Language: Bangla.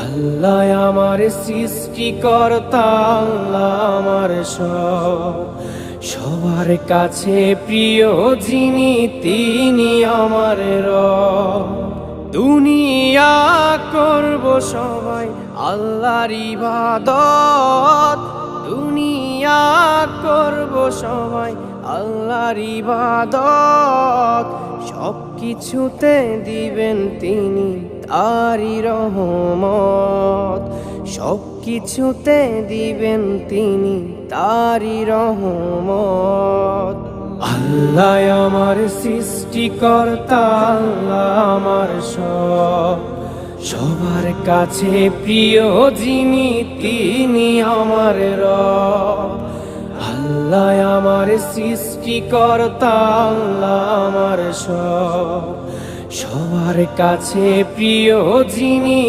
আল্লাহ আমার সৃষ্টিকর্তা, আল্লাহ আমার সবার কাছে প্রিয় যিনি তিনি আমার রব। দুনিয়া করব সবাই আল্লাহর ইবাদত, দুনিয়া করব সবাই আল্লাহর ইবাদত। সব কিছুতে দিবেন তিনি তারি রহমত, সব কিছুতে দিবেন তিনি তারি রহমত। আল্লাহ আমার সৃষ্টিকর্তা, আল্লাহ আমার সবার কাছে প্রিয় যিনি তিনি আমার রব। আল্লাহ আমার সৃষ্টিকর্তা, আল্লাহ আমার সবার কাছে প্রিয় যিনি